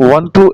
1 to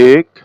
1,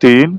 3,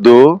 2,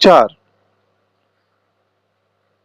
4।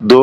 2,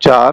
4,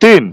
3।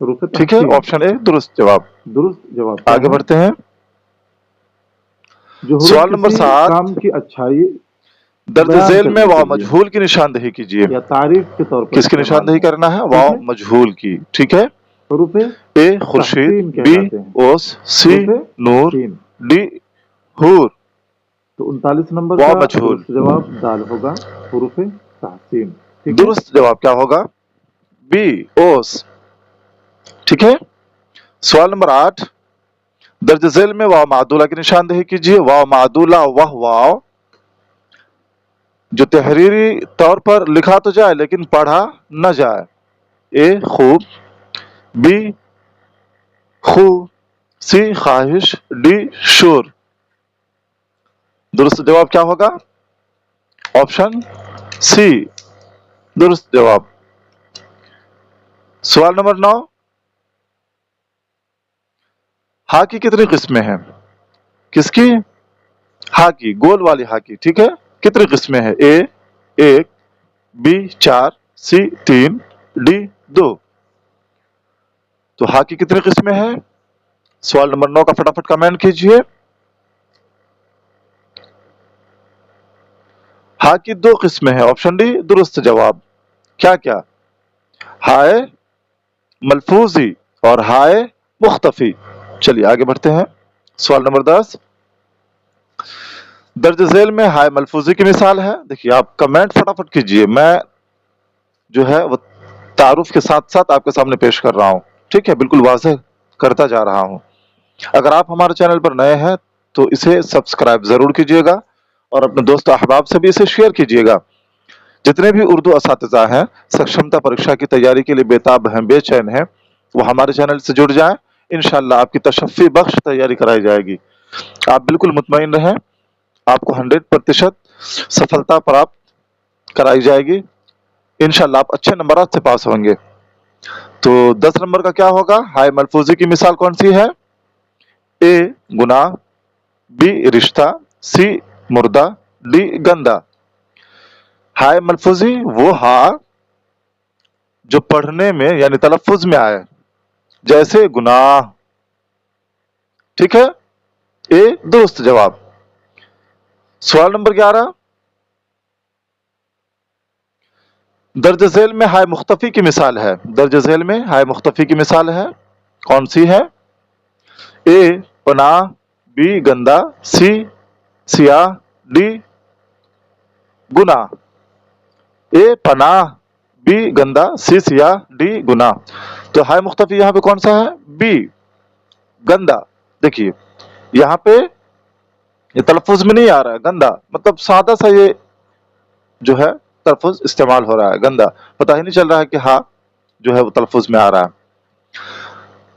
حروف ٹھیک ہے، تحسین، آپشن اے درست جواب۔ درست جواب کیا آگے ہے؟ بڑھتے ہیں، جو حروف سوال نمبر کسی 7، کام کی اچھائی درج بیان ذیل میں کرنے کے واو لیے مجہول کی نشاندہی کیجیے۔ یا تعریف کے طور پر کس کی استعمال نشاندہی ہوں، کرنا ہے؟ ٹھیک واو ہے، مجہول کی، ٹھیک ہے۔ حروف اے خورشید، تحسین بی کہلاتے ہیں، اوس، سی حروف نور، تحسین۔ ڈی حور۔ تو 39 نمبر واو کا مجہول، درست جواب دال ہوگا، حروف تحسین، ٹھیک ہے۔ درست جواب کیا ہوگا؟ بی اوس، ٹھیک ہے۔ سوال نمبر 8، درج ذیل میں واو معدولہ کی نشاندہی کیجیے۔ واو معدولہ وہ واو جو تحریری طور پر لکھا تو جائے لیکن پڑھا نہ جائے۔ اے خوب، بی خو، سی خواہش، ڈی شور۔ درست جواب کیا ہوگا؟ آپشن سی درست جواب۔ سوال نمبر 9، ہا کی کتنی قسمیں ہیں؟ کس کی؟ ہا کی، گول والی ہا کی، ٹھیک ہے۔ کتنی قسمیں ہیں؟ اے ایک، بی 4، سی 3، ڈی 2۔ تو ہا کی کتنی قسمیں ہیں؟ سوال نمبر 9 کا فٹافٹ کمنٹ کیجئے۔ ہا کی 2 قسمیں ہیں، آپشن ڈی درست جواب۔ کیا کیا؟ ہائے ملفوظی اور ہائے مختفی۔ چلیے آگے بڑھتے ہیں، سوال نمبر 10، درج ذیل میں ہائے ملفوظی کی مثال ہے۔ دیکھیے آپ کمنٹ فٹافٹ کیجئے، میں جو ہے وہ تعارف کے ساتھ ساتھ آپ کے سامنے پیش کر رہا ہوں، ٹھیک ہے، بالکل واضح کرتا جا رہا ہوں۔ اگر آپ ہمارے چینل پر نئے ہیں تو اسے سبسکرائب ضرور کیجئے گا اور اپنے دوست و احباب سے بھی اسے شیئر کیجئے گا۔ جتنے بھی اردو اساتذہ ہیں سکشمتا پریکشا کی تیاری کے لیے بےتاب ہیں، بے چین ہیں، وہ ہمارے چینل سے جڑ جائیں، انشاءاللہ آپ کی تشفی بخش تیاری کرائی جائے گی۔ آپ بالکل مطمئن رہیں، آپ کو 100% سفلتا پراپت کرائی جائے گی، انشاءاللہ آپ اچھے نمبرات سے پاس ہوں گے۔ تو 10 نمبر کا کیا ہوگا؟ ہائے ملفوظی کی مثال کون سی ہے؟ اے گناہ، بی رشتہ، سی مردہ، ڈی گندا۔ ہائے ملفوظی وہ ہا جو پڑھنے میں یعنی تلفظ میں آئے، جیسے گناہ، ٹھیک ہے، اے درست جواب۔ سوال نمبر 11، درج ذیل میں ہائے مختفی کی مثال ہے۔ درج ذیل میں ہائے مختفی کی مثال ہے، کون سی ہے؟ اے پناہ، بی گندا، سی سیاہ، ڈی گناہ۔ اے پناہ، بی گندا، سی سیاہ، ڈی گناہ۔ تو ہائے مختفی یہاں پہ کون سا ہے؟ بی گندا۔ دیکھیے یہاں پہ یہ تلفظ میں نہیں آ رہا ہے گندا، مطلب سادہ سا یہ جو ہے تلفظ استعمال ہو رہا ہے گندا، پتہ ہی نہیں چل رہا ہے کہ ہاں جو ہے وہ تلفظ میں آ رہا ہے۔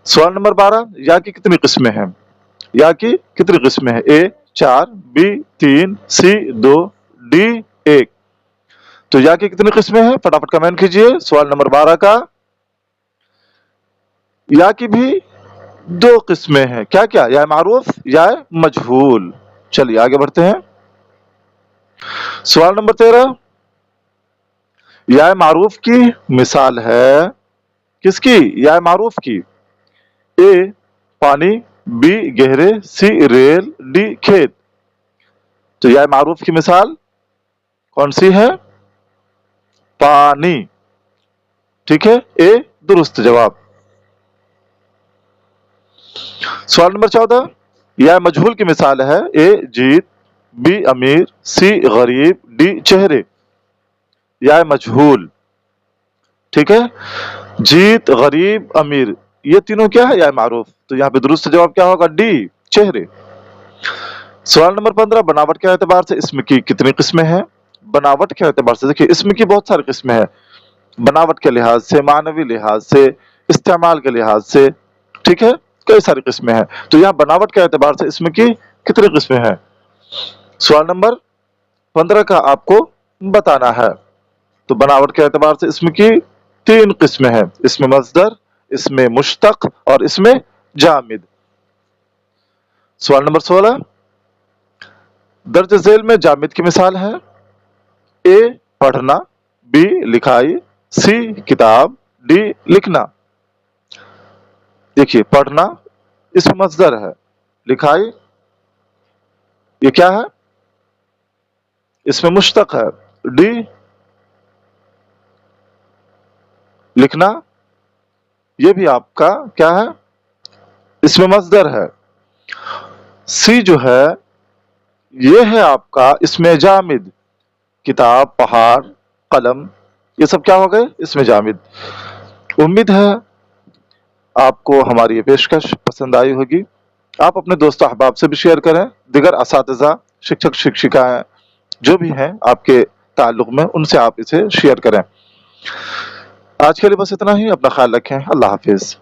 سوال نمبر 12، یا کی کتنی قسمیں ہیں؟ یا کی کتنی قسمیں ہیں؟ اے 4، بی 3، سی 2، ڈی 1۔ تو یا کی کتنی قسمیں ہیں؟ فٹافٹ کمنٹ کیجئے۔ سوال نمبر 12 کا یا کی بھی 2 قسمیں ہیں، کیا کیا؟ یا معروف، یا مجہول۔ چلیے آگے بڑھتے ہیں، سوال نمبر 13، یا معروف کی مثال ہے، کس کی؟ یا معروف کی۔ اے پانی، بی گہرے، سی ریل، ڈی کھیت۔ تو یا معروف کی مثال کون سی ہے؟ پانی، ٹھیک ہے، اے درست جواب۔ سوال نمبر 14، یا مجہول کی مثال ہے۔ اے جیت، بی امیر، سی غریب، ڈی چہرے۔ یا مجہول، ٹھیک ہے، جیت، غریب، امیر، یہ تینوں کیا ہے؟ یا معروف۔ تو یہاں پہ درست جواب کیا ہوگا؟ ڈی چہرے۔ سوال نمبر 15، بناوٹ کے اعتبار سے اسم کی کتنی قسمیں ہیں؟ بناوٹ کے اعتبار سے دیکھیے اسم کی بہت ساری قسمیں ہیں، بناوٹ کے لحاظ سے، معنوی لحاظ سے، استعمال کے لحاظ سے، ٹھیک ہے، کئی ساری قسمیں ہیں۔ تو یہاں بناوٹ کے اعتبار سے اسم کی کتنی قسمیں ہیں؟ سوال نمبر 15 کا آپ کو بتانا ہے۔ تو بناوٹ کے اعتبار سے اسم کی 3 قسمیں ہیں، اسم مصدر، اسم مشتق اور اسم جامد۔ سوال نمبر 16، درج ذیل میں جامد کی مثال ہے۔ اے پڑھنا، بی لکھائی، سی کتاب، ڈی لکھنا۔ دیکھیے پڑھنا اسم مصدر ہے، لکھائی یہ کیا ہے؟ اسم مشتق ہے، ڈی لکھنا یہ بھی آپ کا کیا ہے؟ اسم مصدر ہے۔ سی جو ہے یہ ہے آپ کا اسم جامد، کتاب، پہاڑ، قلم، یہ سب کیا ہو گئے؟ اسم جامد۔ امید ہے آپ کو ہماری یہ پیشکش پسند آئی ہوگی۔ آپ اپنے دوست و احباب سے بھی شیئر کریں، دیگر اساتذہ، شکشک شکشکائیں جو بھی ہیں آپ کے تعلق میں ان سے آپ اسے شیئر کریں۔ آج کے لیے بس اتنا ہی، اپنا خیال رکھیں، اللہ حافظ۔